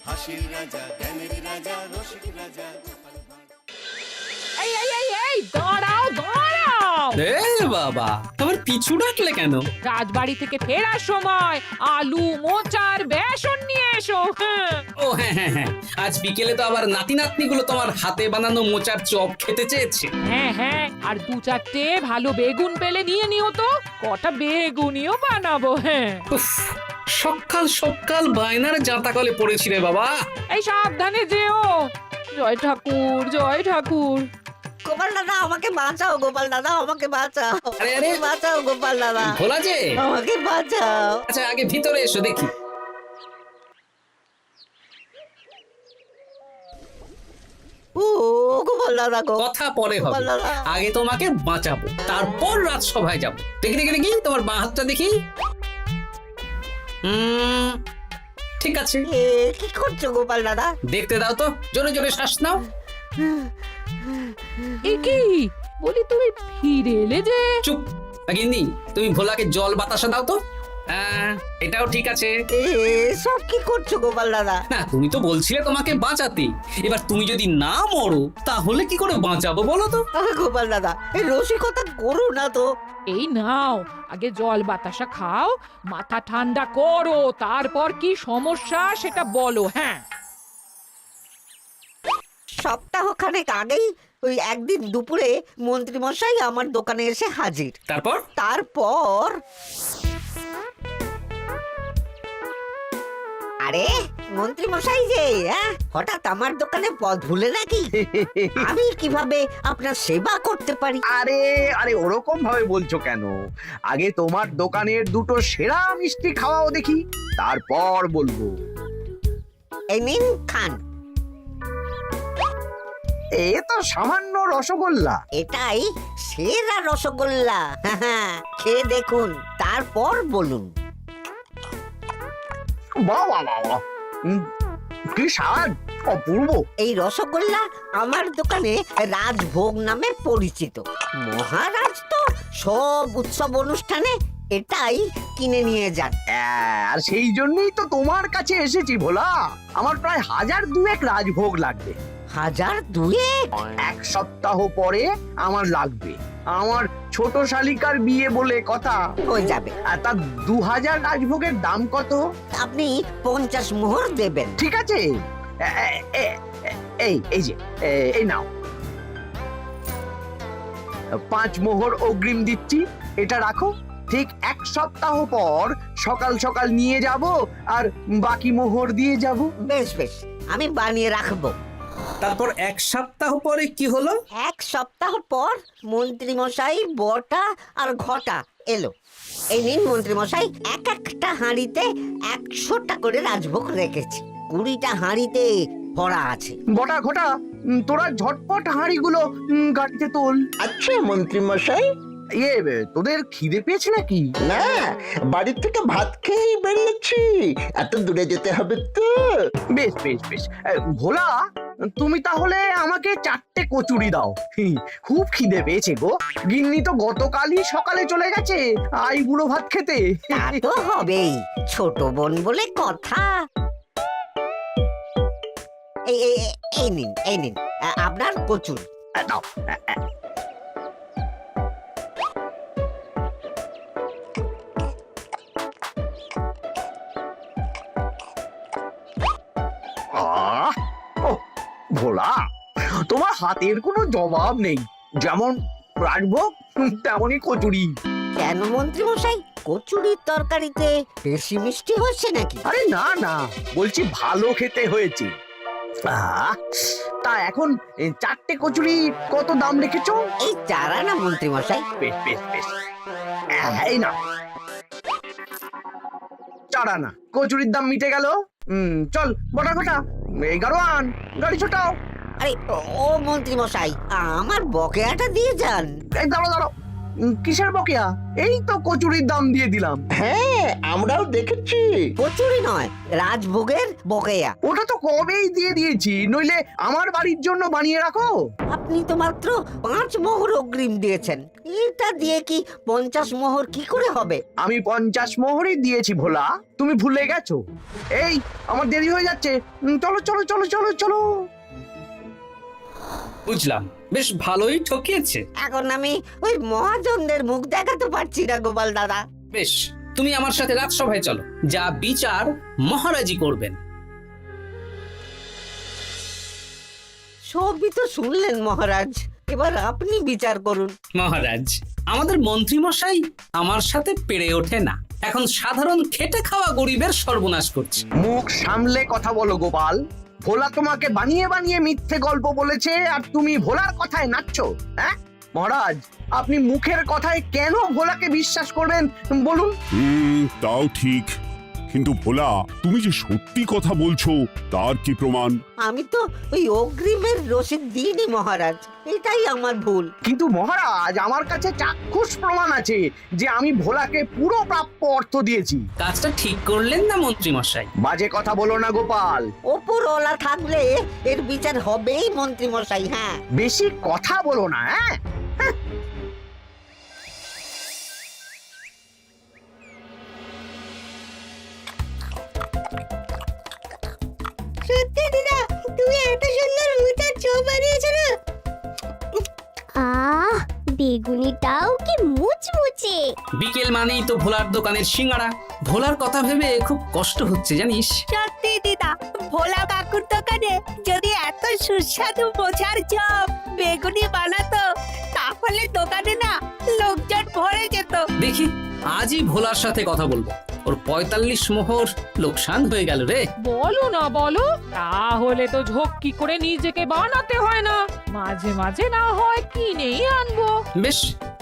হাসির রাজা, জ্ঞানের রাজা, রসিক রাজা। এই এই এই এই দাঁড়াও দাঁড়াও, এ বাবা, আবার পিছু ডাকলে কেন? রাজবাড়ি থেকে ফেরার সময় আলু মোচার বেসন নিয়ে এসো। হ্যাঁ। ও হ্যাঁ হ্যাঁ হ্যাঁ, আজ বিকেলে তো আবার নাতি নাতনিগুলো তোমার হাতে বানানো মোচার চপ খেতে চেয়েছে। হ্যাঁ হ্যাঁ, আর দু চারটে ভালো বেগুন পেলে নিয়ে নিও তো, কটা বেগুনিও বানাবো। হ্যাঁ, উফ, সকাল সকাল বায়নার জাঁতাকলে পড়েছি রে বাবা। এই সাবধানে যেও। জয় ঠাকুর, জয় ঠাকুর। গোপাল দাদা আমাকে বাঁচাও, গোপাল দাদা আমাকে বাঁচাও, আরে, আরে। বাঁচাও গোপাল দাদা, ভোলা যে, আমাকে বাঁচাও। আচ্ছা আগে ভিতরে এসো দেখি। ও গোপাল দাদা গো, কথা পরে হবে, গোপাল দাদা। আগে তোমাকে বাঁচাবো, তারপর রাজসভায় যাবো। দেখি দেখি দেখি তোমার বাঁ হাতটা দেখি। ঠিক আছে, এ কি করছো গোপাল দাদা? দেখতে দাও তো, জোরে জোরে শ্বাস নাও। এ কি বলি, তুমি ফিরে এলে যে? চুপ গিন্নি, তুমি ভোলাকে জল বাতাসা দাও তো। হ্যাঁ, এটাও ঠিক আছে। এ সব কি করছো গোপাল দাদা? না, তুমি তো বলছিলে তোমাকে বাঁচাতে, এবার তুমি যদি না মরো তাহলে কি করে বাঁচাবো বলো তো? গোপাল দাদা এই রসিকতা করো না তো। এই নাও, আগে জল বাতাসা খাও, মাথা ঠান্ডা করো, তারপর কি সমস্যা সেটা বলো। হ্যাঁ, সপ্তাহখানেক আগেই ওই একদিন দুপুরে মন্ত্রী মশাই আমার দোকানে এসে হাজির। তারপর তারপর আরে মন্ত্রী মশাই যে হঠাৎ আমার দোকানে পদ ভুলে নাকি? আমি কিভাবে আপনার সেবা করতে পারি? আরে আরে ওরকম ভাবে বলছো কেন? আগে তোমার দোকানের দুটো সেরা মিষ্টি খাওয়াও দেখি, তারপর বলবো। এই নিন খান। এ তো সামান্য রসগোল্লা। এটাই সেরা রসগোল্লা। খেয়ে দেখুন, তারপর বলুন। বাহ বাহ বাহ বাহ। কি স্বাদ, অপূর্ব। এই রসগোল্লা আমার দোকানে রাজভোগ নামে পরিচিত। মহারাজ তো সব উৎসব অনুষ্ঠানে এটাই কিনে নিয়ে যান। আর সেই জন্যই তো তোমার কাছে এসেছি ভোলা। আমার প্রায় 1002 রাজভোগ লাগবে। 1002? এক সপ্তাহ পরে আমার লাগবে। আমার ছোট শালিকার বিয়ে বলে কথা। হয়ে যাবে। আর তার 2000 রাজভোগের দাম কত? আপনি 50 মোহর দেবেন। ঠিক আছে, এই যে এই নাও, 5 মোহর অগ্রিম দিচ্ছি, এটা রাখো। ঠিক এক সপ্তাহ পর সকাল সকাল নিয়ে যাব আর বাকি মোহর দিয়ে যাব। বেশ বেশ, আমি বানিয়ে রাখবো। তারপর এক সপ্তাহ পরে কি হলো? এক সপ্তাহ পর মন্ত্রী মশাই বটা আর ঘটা এলো। এই নিন মন্ত্রী মশাই, এক একটা হাঁড়িতে 100টা করে রাজভোগ রেখেছি। 20টা হাঁড়িতে ভরা আছে। বটা ঘটা, তোরা ঝটপট হাঁড়িগুলো গাড়িতে তোল। আচ্ছা মন্ত্রী মশাই। তোদের খিদে পেয়েছে নাকি? না, বাড়ির থেকে ভাত খেয়েই বেরিয়েছি, এত দূরে যেতে হবে তো। বেশ বেশ বেশ, ভোলা তুমি তাহলে আমাকে 4টে কচুরি দাও। খুব খিদে পেয়েছে গো। গিন্নি তো গতকালই সকালে চলে গেছে আইবুড়ো ভাত খেতে। তা তো হবেই, ছোট বোন বলে কথা। এই নিন এই নিন আপনার কচুরি। দাও। ভোলা, তোমার হাতের কোনো জবাব নেই। যেমন রাজভোগ তেমনই কচুরি। কেন মন্ত্রী মশাই, কচুরির তরকারিতে বেশি মিষ্টি হচ্ছে নাকি? আরে না না, বলছি ভালো খেতে হয়েছে। তা এখন 4টে কচুরি কত দাম রেখেছো? এই 4 আনা মন্ত্রী মশাই। বেশ বেশ বেশ, এই না 4 আনা। কচুরির দাম মিটে গেল। চল বটা ঘটা, এই গাড়োয়ান গাড়ি ছোটাও। আরে ও মন্ত্রী মশাই, আমার বকেয়াটা দিয়ে যান। এই দাঁড়াও দাঁড়াও, কিসের বকেয়া? এই তো কচুরির দাম দিয়ে দিলাম। হ্যাঁ আমরাও দেখেছি। কচুরি নয়, রাজভোগের বকেয়া। ওটা তো কবেই দিয়ে দিয়েছি, নইলে আমার বাড়ির জন্য বানিয়ে রাখো। আপনি তো মাত্র 5 মোহর অগ্রিম দিয়েছেন, এটা দিয়ে কি 50 মোহর কি করে হবে? আমি 50 মোহরই দিয়েছি ভোলা, তুমি ভুলে গেছো। এই আমার দেরি হয়ে যাচ্ছে, চলো চলো চলো চলো চলো। বুঝলাম, বেশ ভালোই ঠকিয়েছে। এখন আমি ওই মহাজনদের মুখ দেখাতে পারছি না গোপাল দাদা। বেশ, তুমি আমার সাথে রাজসভায় চলো, যা বিচার মহারাজই করবেন। সবই তো শুনলেন মহারাজ, এবার আপনি বিচার করুন। মহারাজ, আমাদের মন্ত্রী মশাই আমার সাথে পেরে ওঠে না, এখন সাধারণ খেটে খাওয়া গরিবের সর্বনাশ করছে। মুখ সামলে কথা বলো গোপাল। ভোলা তোমাকে বানিয়ে বানিয়ে মিথ্যে গল্প বলেছে, আর তুমি ভোলার কথায় নাচছো। হ্যাঁ মহারাজ, আপনি মুখের কথায় কেন ভোলাকে বিশ্বাস করবেন বলুন? তাও ঠিক, কিন্তু ভোলা তুমি যে সত্যি কথা বলছো তার কি প্রমাণ? আমি তো ওই অগ্রিমের রসিদ দিইনি মহারাজ, এটাই আমার ভুল। কিন্তু মহারাজ, আমার কাছে চাক্ষুষ প্রমাণ আছে যে আমি ভোলাকে পুরো প্রাপ্য অর্থ দিয়েছি। কাজটা ঠিক করলেন না মন্ত্রী মশাই? বাজে কথা বলো না গোপাল। ওপরওয়ালা থাকলে এর বিচার হবেই মন্ত্রী মশাই। হ্যাঁ, বেশি কথা বলো না। হ্যাঁ সত্যি দিদা, তুমি এত সুন্দর মোচার চপ বানিয়েছো না? আহ, বেগুনিটাও কি মুচমুচে। বিকেল মানেই তো ভোলার দোকানের সিঙ্গাড়া। ভোলার কথা ভেবে খুব কষ্ট হচ্ছে জানিস। সত্যি দিদা, ভোলা কাকুর দোকানে যদি এত সুস্বাদু মোচার চপ বেগুনি বানাতো, তাহলে দোকানে না লোকজন ভরে যেত। দেখি আজই ভোলার সাথে কথা বলবো। ওর 45 মোহর লোকসান হয়ে গেল রে। বলো না বলো, তাহলে তো ঝক্কি করে নিজেকে বানাতে হয় না, মাঝে মাঝে না হয় কিনেই আনবো। বেশ,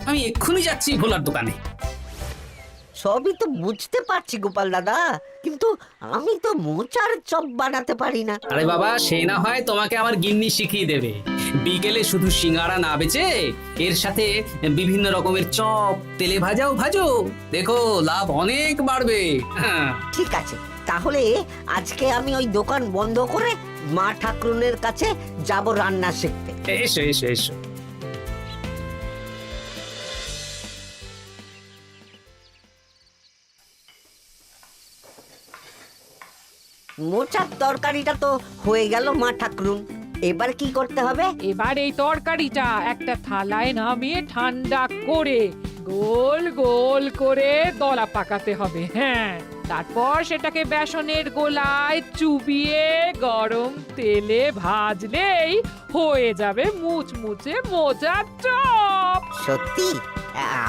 আমি এক্ষুনি যাচ্ছি ভোলার দোকানে। সবই তো বুঝতে পারছি গোপাল দাদা, কিন্তু আমি তো মোচার চপ বানাতে পারি না। আরে বাবা, সে না হয় তোমাকে আমার গিন্নি শিখিয়ে দেবে। বিকেলে শুধু সিঙ্গাড়া না বেচে এর সাথে বিভিন্ন রকমের চপ, তেলে ভাজাও ভাজো, দেখো লাভ অনেক বাড়বে। হ্যাঁ, ঠিক আছে, তাহলে আজকে আমি ওই দোকান বন্ধ করে মা ঠাকুরনের কাছে যাব রান্না শিখতে। এসো এসো এসো। মোচার তরকারিটা তো হয়ে গেল মা ঠাকুরুন, এবার কি করতে হবে? এবার এই তরকারিটা একটা থালায় নামিয়ে ঠান্ডা করে গোল গোল করে দলা পাকাতে হবে। হ্যাঁ, তারপর সেটাকে বেসনের গোলায় চুবিয়ে গরম তেলে ভাজলেই হয়ে যাবে মুচমুচে মোচার চপ। সত্যি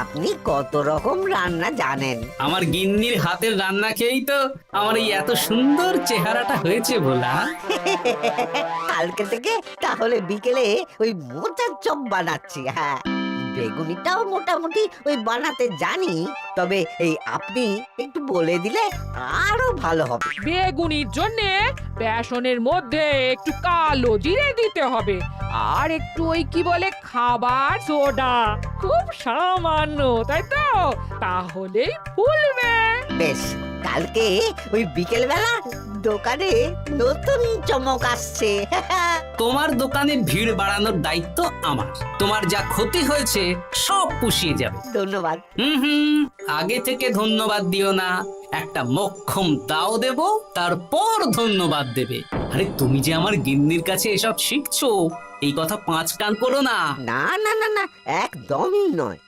আপনি কত রকম রান্না জানেন। আমার গিন্নির হাতের রান্না খেয়েই তো আমার এই এত সুন্দর চেহারাটা হয়েছে ভোলা। কালকে থেকে তাহলে বিকেলে ওই মোচার চপ বানাচ্ছি। হ্যাঁ, বেগুনিটাও মোটামুটি ওই বানাতে জানি, তবে এই আপনি একটু বলে দিলে আরো ভালো হবে। বেগুনির জন্যে বেসনের মধ্যে একটু কালো জিরে দিতে হবে, আর একটু ওই কি বলে খাবার সোডা, খুব সামান্য, তাই তো? তাহলেই ফুলবে। বেশ, কালকে ওই বিকেল বেলা দোকানে নতুন চমক আসছে। তোমার দোকানে ভিড় বাড়ানোর দায়িত্ব আমার। তোমার যা ক্ষতি হয়েছে সব পুষিয়ে যাবে। ধন্যবাদ। হুম, আগে থেকে ধন্যবাদ দিও না, একটা মোক্ষম দাও দেব, তারপর ধন্যবাদ দেবে। আরে তুমি যে আমার গিন্নির কাছে এসব শিখছো, এই কথা 5 কান করো না। না না না না, একদমই নয়।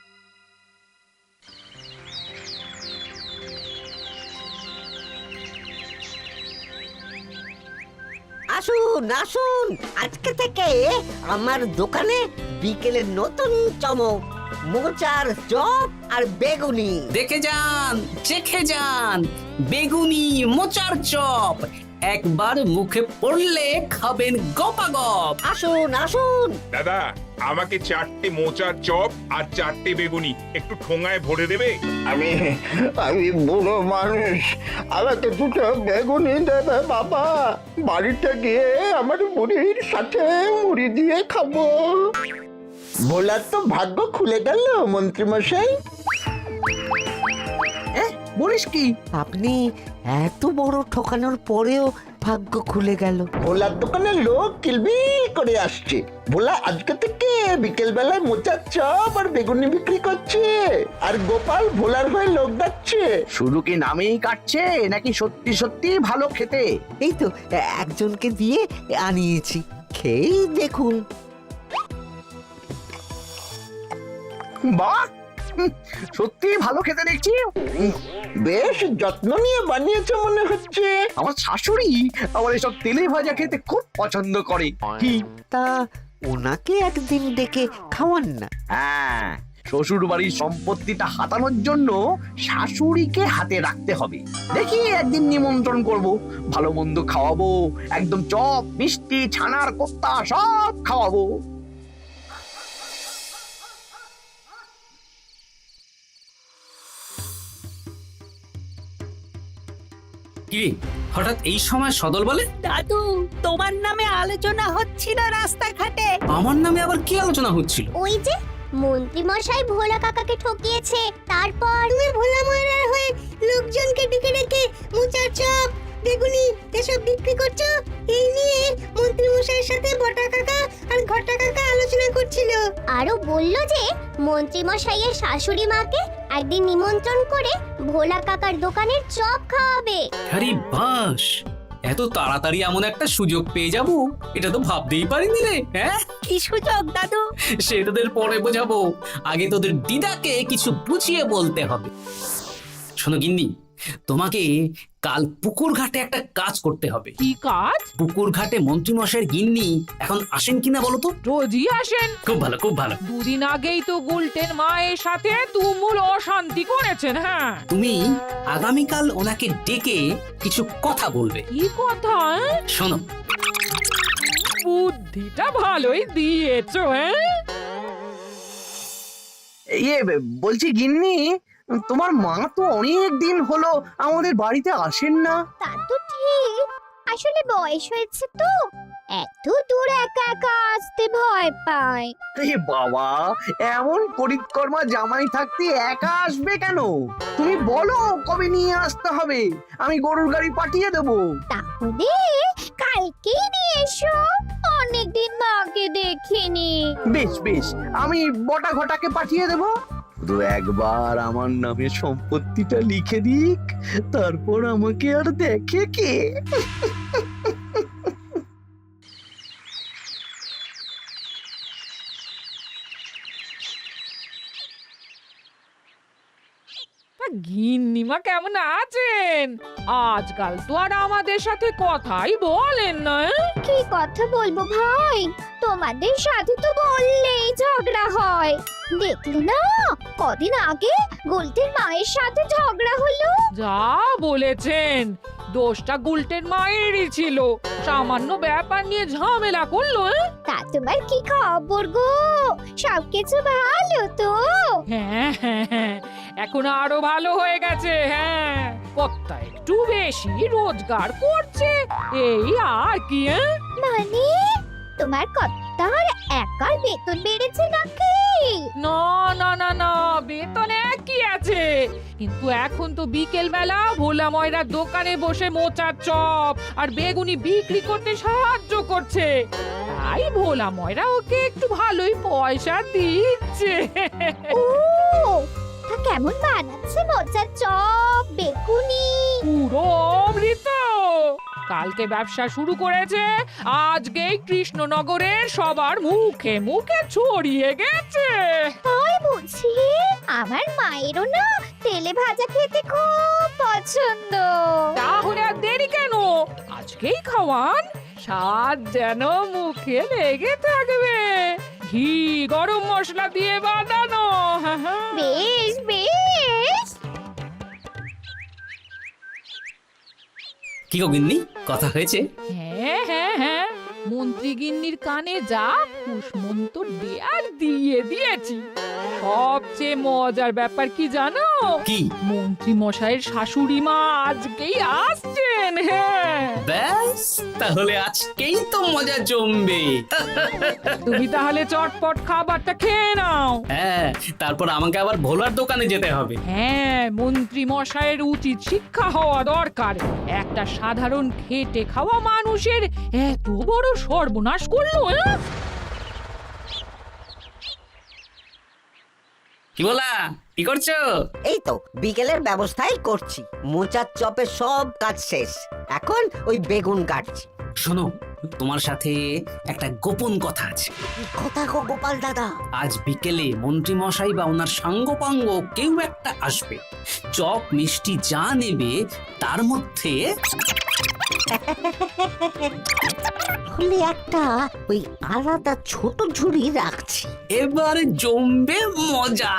আসুন আসুন, আজকে থেকে আমার দোকানে বিকেলের নতুন চমক, মোচার চপ আর বেগুনি। দেখে যান, চেখে যান, বেগুনি মোচার চপ একবার মুখে পড়লে খাবেন গপাগপ। আসুন আসুন। দাদা, আমাকে 4টে মোচার চপ আর 4টে বেগুনি একটু ঠোঙায় ভরে দেবে? আমি আমি বুড়ো মানুষ, আমাকে 2টো বেগুনি দেবে বাবা। বাড়িতে গিয়ে আমার মুড়ির সাথে মুড়ি দিয়ে খাবো। ভোলার তো ভাগ্য খুলে গেল মন্ত্রীমশাই। বলিস কি? আপনি এত বড় ঠকানোর পরেও ভাগ্য খুলে গেল। ভোলার দোকানে লোক কিলবিল করে আসছে। ভোলা আজকে থেকে বিকেল বেলায় মোচার চপ আর বেগুনি বিক্রি করছে, আর গোপাল ভোলার হয়ে লোক ডাকছে। শুধু কি নামেই কাটছে নাকি সত্যি সত্যি ভালো খেতে? এই তো একজনকে দিয়ে আনিয়েছি, খেয়েই দেখুন। বাহ, সত্যি ভালো খেতে দেখছি। বেশ যত্ন নিয়ে বানিয়েছে মনে হচ্ছে। আমার শাশুড়ি আমার এসব তেলে ভাজা খেতে খুব পছন্দ করে। কি? তা ওনাকে একদিন ডেকে খাওয়ান না। হ্যাঁ, শ্বশুর বাড়ির সম্পত্তিটা হাতানোর জন্য শাশুড়িকে হাতে রাখতে হবে। দেখি একদিন নিমন্ত্রণ করব, ভালো মন্দ খাওয়াবো, একদম চপ মিষ্টি ছানার কোপ্তা সব খাওয়াবো। কি হঠাৎ এই সময় সদল বলে? দাদু, তোমার নামে আলোচনা হচ্ছিল রাস্তাঘাটে। আমার নামে আবার কি আলোচনা হচ্ছিল? ওই যে মন্ত্রী মশাই ভোলা কাকাকে ঠকিয়েছে, তারপর তুমি ভোলা ময়রার হয়ে লোকজনকে ডেকে ডেকে মোচার চপ বেগুনি এসব বিক্রি করছো। এই নিয়ে মন্ত্রী মশাইয়ের সাথে বটা কাকা আর ঘটা কাকা আলোচনা করছিল। আরো বললো যে মন্ত্রী মশাইয়ের শাশুড়ি মাকে একদিন নিমন্ত্রণ করে ভোলা কাকার দোকানের চপ খাওয়াবে। আরে বাস, এত তাড়াতাড়ি এমন একটা সুযোগ পেয়ে যাব এটা তো ভাবতেই পারিনি রে। হ্যাঁ, কি সুযোগ দাদু? সে তোদের পরে বোঝাবো, আগে তোদের দিদাকে কিছু বুঝিয়ে বলতে হবে। শোনো গিন্নি, তোমাকে কাল পুকুর ঘাটে একটা কাজ করতে হবে। কি কাজ? পুকুর ঘাটে মন্ত্রী মশাইয়ের গিন্নি এখন আসেন কিনা বলো তো? রোজই আসেন। খুব ভালো, খুব ভালো। দুদিন আগেই তো গুলটেন মায়ের সাথে তুমুল অশান্তি করেছেন। হ্যাঁ, তুমি আগামীকাল ওনাকে ডেকে কিছু কথা বলবে। কি কথা? শোনো, বুদ্ধিটা ভালোই দিয়েছো। হ্যাঁ, বলছি গিন্নি, তোমার মা তো অনেক দিন হলো আমাদের বাড়িতে আসেন না। তা তো ঠিক, আসলে বয়স হয়েছে তো, এত দূর একা একা আসতে ভয় পায়। এ বাবা, এমন করিতকর্মা জামাই থাকতে একা আসবে কেন? তুমি বলো কবে নিয়ে আসতে হবে, আমি গরুর গাড়ি পাঠিয়ে দেবো। তাহলে কালকেই নিয়ে এসো, অনেকদিন মাকে দেখিনি। বেশ বেশ, আমি বটা ঘটাকে পাঠিয়ে দেবো। শুধু একবার আমার নামে সম্পত্তিটা লিখে দিক, তারপর আমাকে আর দেখে কে। গিন্নিমা কেমন আছেন? আজকাল তো আর আমাদের সাথে কথাই বলেন না। কি কথা বলবো ভাই, তোমাদের সাথে তো বললেই ঝগড়া হয়। দেখলে না, কদিন আগে গোলটের মায়ের সাথে ঝগড়া হলো। যা বলেছেন, দোষটা গুলটেন মায়েরই ছিল। সামান্য ব্যাপার নিয়ে ঝামেলা করলো। তা তোমার কি খবর গো, সবকিছু ভালো তো? হ্যাঁ হ্যাঁ হ্যাঁ, এখন আরো ভালো হয়ে গেছে। হ্যাঁ, কর্তা একটু বেশি রোজগার করছে, এই আর কি। মানে তোমার কর্তার একার বেতন বেড়েছে নাকি? না না না না, বেতন একই আছে, কিন্তু এখন তো বিকেল বেলা ভোলা ময়রার দোকানে বসে মোচার চপ আর বেগুনি বিক্রি করতে সাহায্য করছে, তাই ভোলা ময়রা ওকে একটু ভালোই পয়সা দিচ্ছে। ও, তা কেমন বানাচ্ছে মোচার চপ বেগুনি? পুরো অমৃত। কালকে ব্যবসা শুরু করেছে, আজকেই কৃষ্ণনগরের সবার মুখে মুখে ছড়িয়ে গেছে। তাই বুঝি? আমার মায়েরও না তেলে ভাজা খেতে খুব পছন্দ। তাহলে আর দেরি কেন, আজকেই খাওয়ান, স্বাদ যেন মুখে লেগে থাকবে। ঘি গরম মশলা দিয়ে বানানো। বেশ বেশ। কি গো গিন্নি, কথা হয়েছে? হ্যাঁ হ্যাঁ হ্যাঁ, মন্ত্রী গিন্নির কানে যা কুসমন্তর দেয়ার দিয়ে দিয়েছি। সবচেয়ে মজার ব্যাপার কি জানো? কি? মন্ত্রী মশাইয়ের শাশুড়ি মা আজকেই আসছেন। হ্যাঁ, ব্যাস, তাহলে আজকেই তো মজা জমবে। তুমি তাহলে চটপট খাবারটা খেয়ে নাও। হ্যাঁ, তারপর আমাকে আবার ভোলার দোকানে যেতে হবে। হ্যাঁ, মন্ত্রী মশাইয়ের উচিত শিক্ষা হওয়া দরকার। একটা সাধারণ খেটে খাওয়া মানুষের এত বড় সর্বনাশ করলো। কি বলা, কি করছো? এই তো বিকেলের ব্যবস্থাই করছি। মোচার চপের সব কাজ শেষ, এখন ওই বেগুন কাটছি। শোনো, তোমার সাথে একটা গোপন কথা আছে। কি কথা গো গোপাল দাদা? আজ বিকেলে মন্ত্রী মশাই বা ওনার সাঙ্গপাঙ্গ কেউ একটা আসবে। চপ মিষ্টি যা নেবে তার মধ্যে হলে একটা ওই আলাদা ছোট ঝুড়ি রাখছি। এবারে জমবে মজা।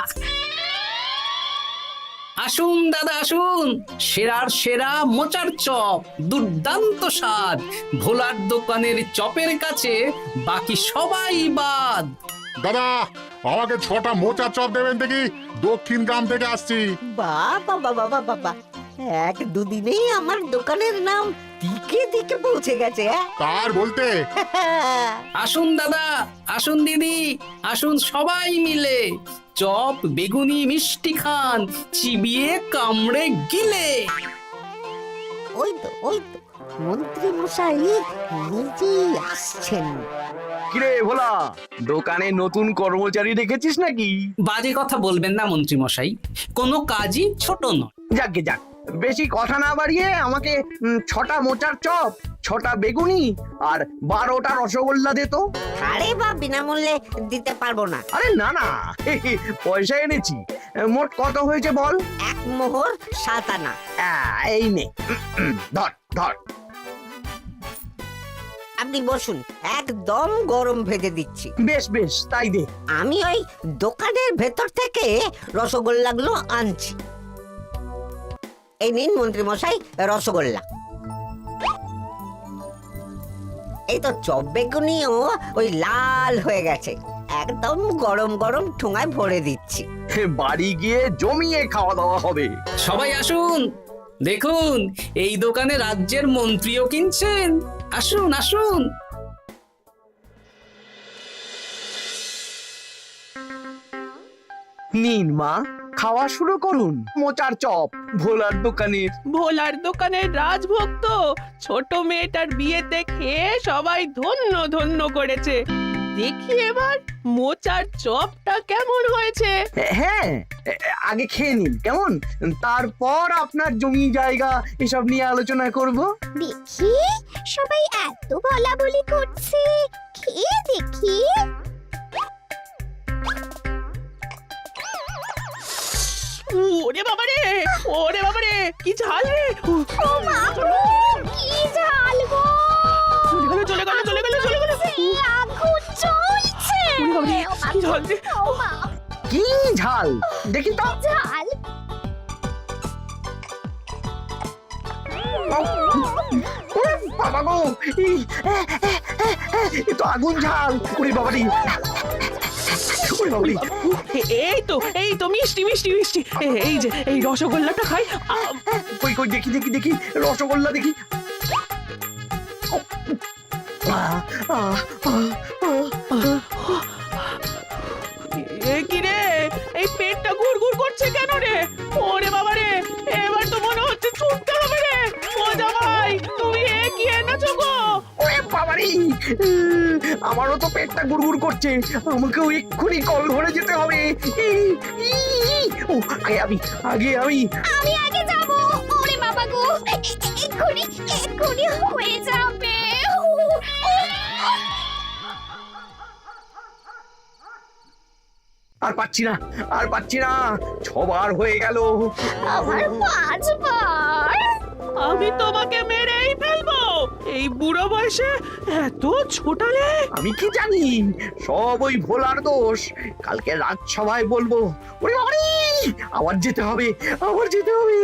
আসুন দাদা আসুন, সেরার সেরা মোচার চপ, দুর্দান্ত স্বাদ। ভোলার দোকানের চপের কাছে বাকি সবাই বাদ। দাদা, আমাকে 6টা মোচা চপ দেবেন দেখি, দক্ষিণ গ্রাম থেকে আসছি। বাবা বাবা বাবা বাবা, এক দুদিনেই আমার দোকানের নাম দিকে দিকে পৌঁছে গেছে। তার বলতে আসুন দাদা, আসুন দিদি, আসুন সবাই মিলে চপ বেগুনি মিষ্টি খান, চিবিয়ে কামড়ে গিলে। ওই তো মন্ত্রী মশাই নিজেই আসছেন। কিরে ভোলা, দোকানে নতুন কর্মচারী রেখেছিস নাকি? বাজে কথা বলবেন না মন্ত্রী মশাই, কোনো কাজই ছোট নয়। যাকে যাক, বেশি কথা না বাড়িয়ে আমাকে 6টা মোচার চপ, 6টা বেগুনি আর 12টা রসগোল্লা দে তো। আরে বা বিনামূল্যে দিতে পারবো না। আরে না না, পয়সা এনেছি। মোট কত হয়েছে বল? 1 মোহর 7 আনা। এই নে, ধর ধর। আপনি বসুন, একদম গরম ভেজে দিচ্ছি। বেশ বেশ, তাই দে। আমি ওই দোকানের ভেতর থেকে রসগোল্লাগুলো আনছি। এই নিন মন্ত্রী মশাই রসগোল্লা। এই তো চপ বেগুনিও ওই লাল হয়ে গেছে, একদম গরম গরম ঠোঙায় ভরে দিচ্ছি। বাড়ি গিয়ে জমিয়ে খাওয়া দাওয়া হবে। সবাই আসুন, দেখুন এই দোকানে রাজ্যের মন্ত্রীও কিনছেন। আসুন আসুন। নিন মা, খাওয়া শুরু করুন। মোচার চপ ভোলার দোকানের। ভোলার দোকানের রাজভক্ত ছোট মেয়েটার বিয়েতে খেয়ে সবাই ধন্য ধন্য করেছে। দেখি এবার মোচার চপটা কেমন হয়েছে। হ্যাঁ, আগে খেয়ে নিন কেমন, তারপর আপনার জমি জায়গা এসব নিয়ে আলোচনা করব। দেখি সবাই এত বলাবলি করছে, খেয়ে দেখি। ওরে বাবারে, ওরে বাবারে, কি ঝাল রে! ও মা গো, কি ঝাল গো! চলে গেল, চলে গেল, চলে গেল, চলে গেল! এই আগুন জ্বলছে! ওরে বাবারে, কি ঝাল রে! ও মা, কি ঝাল দেখি তো। ঝাল! ওরে বাবা গো, এ তো আগুন ঝাল। ওরে বাবারি, ওরে বাবারি। এই তো মিষ্টি মিষ্টি মিষ্টি। এই যে এই রসগোল্লাটা খাই। কই কই দেখি দেখি দেখি, রসগোল্লা দেখি। কি রে, এই পেটটা গুড়গুড় করছে কেন রে? ওরে বাবা রে, এবার তো মনে হচ্ছে ছুটতে হবে রে। ও জামাই, তুমি কি এনেছো গো? ওরে বাবারি, আমারও তো পেটটা গুড়গুড় করছে। আমাকেও এক্ষুনি কল ধরে যেতে হবে। ও, আগে আমি আমি আগে যাব। ওরে বাবা গো, এক্ষুনি হয়ে যাবে। আর পাচ্ছি না, আর পাচ্ছি না। 6 বার হয়ে গেল। আমার 5 বার। আমি তোমাকে মেরেই ফেলবো। এই বুড়ো বয়সে এত ছোটালে। আমি কি জানি, সব ওই ভোলার দোষ। কালকে রাজসভায় বলবো। ওরে বাবারি, আবার যেতে হবে, আবার যেতে হবে।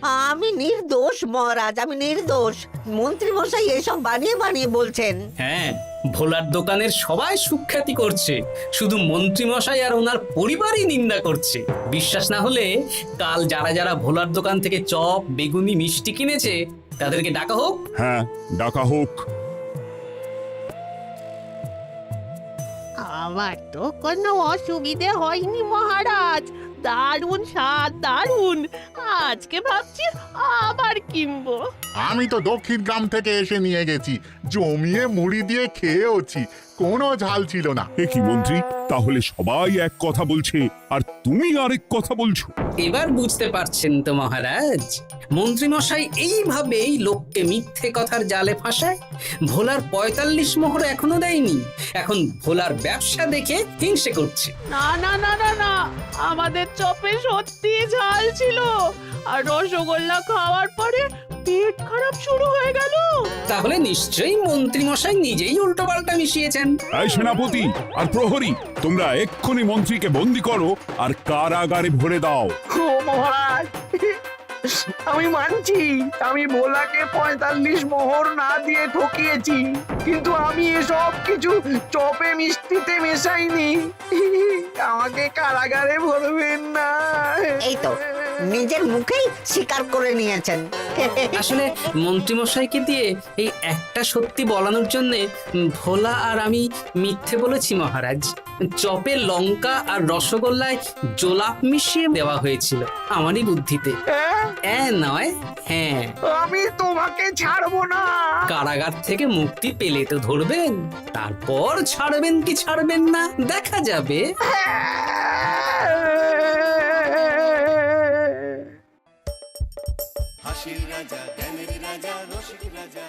আমি নির্দোষ মহারাজ, আমি নির্দোষ। মন্ত্রী মশাই এসব বানিয়ে বানিয়ে বলছেন। হ্যাঁ, ভোলার দোকানের সবাই সুখ্যাতি করছে, শুধু মন্ত্রী মশাই আর ওনার পরিবারই নিন্দা করছে। বিশ্বাস না হলে কাল যারা যারা ভোলার দোকান থেকে চপ, বেগুনি, মিষ্টি কিনেছে তাদেরকে ডাকা হোক। হ্যাঁ, ডাকা হোক। আমার তো কোনো অসুবিধে হয়নি মহারাজ, দারুণ স্বাদ, দারুণ। আজকে ভাবছি আবার কিনবো। আমি তো দক্ষিণ গ্রাম থেকে এসে নিয়ে গেছি, জমিয়ে মুড়ি দিয়ে খেয়েওছি, কোনো ঝাল ছিল না। এ কি মন্ত্রী, তাহলে সবাই এক কথা বলছে আর তুমি আরেক কথা বলছো? এবার বুঝতে পারছেন তো মহারাজ, মন্ত্রী মশাই এইভাবেই লোককে মিথ্যে কথার জালে ফাঁসায়। ভোলার ৪৫ মোহর এখনো দেয়নি, এখন ভোলার ব্যবসা দেখে হিংসে করছে। না না না না না, আমাদের চপে সত্যি ঝাল ছিল, আর রসগোল্লা খাওয়ার পরে পেট খারাপ শুরু হয়ে গেল। তাহলে নিশ্চয়ই মন্ত্রী মশাই নিজেই উল্টোপাল্টা মিশিয়েছেন। এই সেনাপতি আর প্রহরী, তোমরা এক্ষুনি মন্ত্রীকে বন্দি করো আর কারাগারে ভরে দাও। ও মহারাজ, আমি মানছি আমি ভোলাকে ৪৫ মোহর না দিয়ে ঠকিয়েছি, কিন্তু আমি এসব কিছু চপে মিষ্টিতে মেশাইনি। আমাকে কারাগারে ভরবেন না। এই তো নিজের মুখেই স্বীকার করে নিয়েছেন। আসলে মন্ত্রী মশাইকে দিয়ে এই একটা সত্যি বলানোর জন্য ভোলা আর আমি মিথ্যে বলেছি মহারাজ। চপে লঙ্কা আর রসগোল্লায় জোলাপ মিশিয়ে দেওয়া হয়েছিল আমারই বুদ্ধিতে। নয়, হ্যাঁ। আমি তোমাকে ছাড়বো না। কারাগার থেকে মুক্তি পেলে তো ধরবেন, তারপর ছাড়বেন কি ছাড়বেন না দেখা যাবে। হাসির রাজা জ্ঞানের রাজা রসিক রাজা